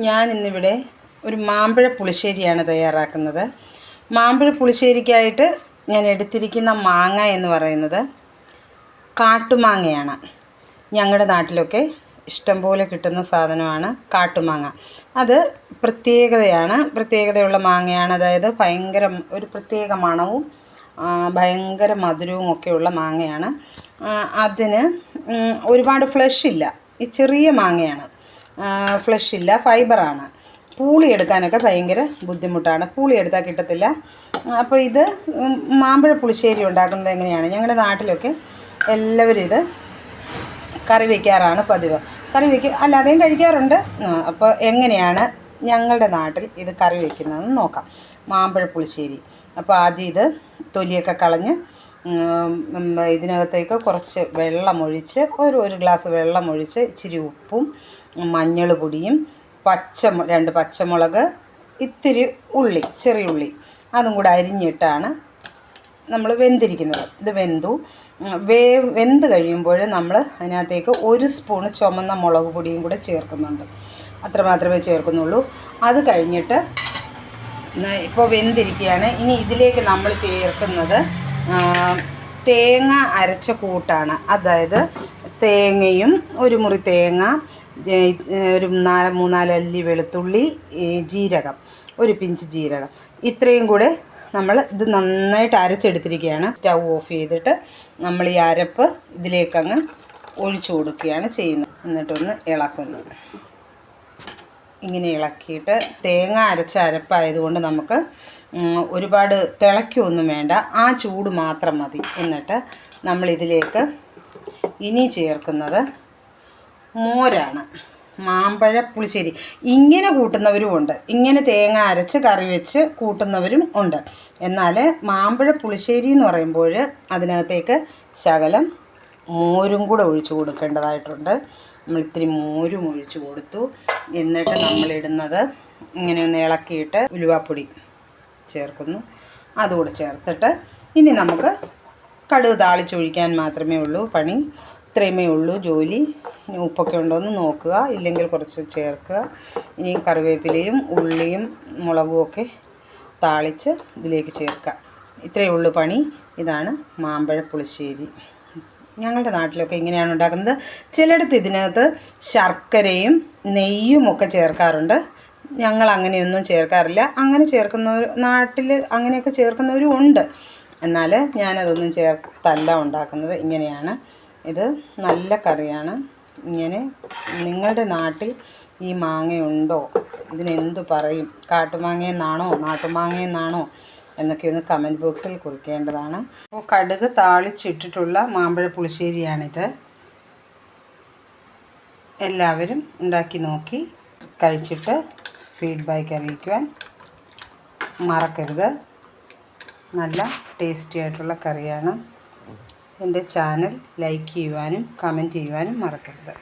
ഞാൻ ഇന്നിവിടെ ഒരു മാമ്പഴ പുളിശ്ശേരിയാണ് തയ്യാറാക്കുന്നത്. മാമ്പഴ പുളിശ്ശേരിക്കായിട്ട് ഞാൻ എടുത്തിരിക്കുന്ന മാങ്ങ എന്ന് പറയുന്നത് കാട്ടുമാങ്ങയാണ്. ഞങ്ങളുടെ നാട്ടിലൊക്കെ ഇഷ്ടംപോലെ കിട്ടുന്ന സാധനമാണ് കാട്ടുമാങ്ങ. അത് പ്രത്യേകതയുള്ള മാങ്ങയാണ്. അതായത് ഭയങ്കര ഒരു പ്രത്യേക മണവും ഭയങ്കര മധുരവും ഒക്കെയുള്ള മാങ്ങയാണ്. അതിന് ഒരുപാട് ഫ്ലഷ് ഇല്ല. ഈ ചെറിയ മാങ്ങയാണ്, ഫ്ലഷ് ഇല്ല, ഫൈബറാണ്. പൂളി എടുക്കാനൊക്കെ ഭയങ്കര ബുദ്ധിമുട്ടാണ്, പൂളി എടുത്താൽ കിട്ടത്തില്ല. അപ്പോൾ ഇത് മാമ്പഴ പുളിശ്ശേരി ഉണ്ടാക്കുന്നത് എങ്ങനെയാണ്? ഞങ്ങളുടെ നാട്ടിലൊക്കെ എല്ലാവരും ഇത് കറി വയ്ക്കാറാണ് പതിവ്. കറി വയ്ക്കും, അല്ലാതെയും കഴിക്കാറുണ്ട്. അപ്പോൾ എങ്ങനെയാണ് ഞങ്ങളുടെ നാട്ടിൽ ഇത് കറി വയ്ക്കുന്നതെന്ന് നോക്കാം. മാമ്പഴ പുളിശ്ശേരി. അപ്പോൾ ആദ്യം ഇത് തൊലിയൊക്കെ കളഞ്ഞ് ഇതിനകത്തേക്ക് കുറച്ച് വെള്ളമൊഴിച്ച് ഒരു ഗ്ലാസ് വെള്ളമൊഴിച്ച് ഇച്ചിരി ഉപ്പും മഞ്ഞൾ പൊടിയും 2 പച്ചമുളക്, ഇത്തിരി ഉള്ളി, ചെറിയ ഉള്ളി, അതും കൂടെ അരിഞ്ഞിട്ടാണ് നമ്മൾ വെന്തിരിക്കുന്നത്. ഇത് വെന്ത് കഴിയുമ്പോൾ നമ്മൾ അതിനകത്തേക്ക് 1 സ്പൂണ് ചുമന്ന മുളക് പൊടിയും കൂടെ ചേർക്കുന്നുണ്ട്. അത്ര മാത്രമേ ചേർക്കുന്നുള്ളൂ. അത് കഴിഞ്ഞിട്ട് ഇപ്പോൾ വെന്തിരിക്കുകയാണ്. ഇനി ഇതിലേക്ക് നമ്മൾ ചേർക്കുന്നത് തേങ്ങ അരച്ച കൂട്ടാണ്. അതായത് തേങ്ങയും, ഒരു മുറി തേങ്ങ, ഒരു 3-4 അല്ലി വെളുത്തുള്ളി, ജീരകം, ഒരു പിഞ്ച് ജീരകം, ഇത്രയും കൂടെ നമ്മൾ ഇത് നന്നായിട്ട് അരച്ചെടുത്തിരിക്കുകയാണ്. സ്റ്റൗ ഓഫ് ചെയ്തിട്ട് നമ്മൾ ഈ അരപ്പ് ഇതിലേക്കങ്ങ് ഒഴിച്ചു കൊടുക്കുകയാണ് ചെയ്യുന്നത്. എന്നിട്ടൊന്ന് ഇളക്കുന്നു. ഇങ്ങനെ ഇളക്കിയിട്ട്, തേങ്ങ അരച്ച അരപ്പായതുകൊണ്ട് നമുക്ക് ഒരുപാട് തിളയ്ക്കൊന്നും വേണ്ട, ആ ചൂട് മാത്രം മതി. എന്നിട്ട് നമ്മളിതിലേക്ക് ഇനി ചേർക്കുന്നത് മോരാണ്. മാമ്പഴ പുളിശ്ശേരി ഇങ്ങനെ കൂട്ടുന്നവരും ഉണ്ട്, ഇങ്ങനെ തേങ്ങ അരച്ച് കറി വെച്ച് കൂട്ടുന്നവരും ഉണ്ട്. എന്നാൽ മാമ്പഴ പുളിശ്ശേരി എന്ന് പറയുമ്പോൾ അതിനകത്തേക്ക് ശകലം മോരും കൂടെ ഒഴിച്ചു കൊടുക്കേണ്ടതായിട്ടുണ്ട്. നമ്മൾ ഇത്തിരി മോരും ഒഴിച്ചു കൊടുത്തു. എന്നിട്ട് നമ്മളിടുന്നത് ഇങ്ങനെ ഒന്ന് ഇളക്കിയിട്ട് ഉലുവാപ്പൊടി ചേർക്കുന്നു. അതുകൂടെ ചേർത്തിട്ട് ഇനി നമുക്ക് കടുക് താളിച്ചൊഴിക്കാൻ മാത്രമേ ഉള്ളൂ പണി. ഇത്രയുമേ ഉള്ളൂ ജോലി. ഇനി ഉപ്പൊക്കെ ഉണ്ടോയെന്ന് നോക്കുക, ഇല്ലെങ്കിൽ കുറച്ച് ചേർക്കുക. ഇനി കറിവേപ്പിലയും ഉള്ളിയും മുളകും ഒക്കെ താളിച്ച് ഇതിലേക്ക് ചേർക്കുക. ഇത്രയേ ഉള്ളൂ പണി. ഇതാണ് മാമ്പഴ പുളിശ്ശേരി. ഞങ്ങളുടെ നാട്ടിലൊക്കെ ഇങ്ങനെയാണ് ഉണ്ടാക്കുന്നത്. ചിലയിടത്ത് ഇതിനകത്ത് ശർക്കരയും നെയ്യും ഒക്കെ ചേർക്കാറുണ്ട്. ഞങ്ങൾ അങ്ങനെയൊന്നും ചേർക്കാറില്ല. അങ്ങനെ നാട്ടിൽ അങ്ങനെയൊക്കെ ചേർക്കുന്നവരും ഉണ്ട്. എന്നാൽ ഞാനതൊന്നും ചേർത്തല്ല ഉണ്ടാക്കുന്നത്. ഇങ്ങനെയാണ്. ഇത് നല്ല കറിയാണ്. ഇങ്ങനെ നിങ്ങളുടെ നാട്ടിൽ ഈ മാങ്ങയുണ്ടോ? ഇതിനെന്തു പറയും? കാട്ടുമാങ്ങയെന്നാണോ നാട്ടുമാങ്ങയെന്നാണോ എന്നൊക്കെ ഒന്ന് കമൻറ്റ് ബോക്സിൽ കുറിക്കേണ്ടതാണ്. അപ്പോൾ കടുക് താളിച്ചിട്ടിട്ടുള്ള മാമ്പഴ പുളിശ്ശേരിയാണിത്. എല്ലാവരും ഉണ്ടാക്കി നോക്കി കഴിച്ചിട്ട് ഫീഡ്ബാക്ക് അറിയിക്കുവാൻ മറക്കരുത്. നല്ല ടേസ്റ്റി ആയിട്ടുള്ള കറിയാണ്. എൻ്റെ ചാനൽ ലൈക്ക് ചെയ്യുവാനും കമൻറ്റ് ചെയ്യുവാനും മറക്കരുത്.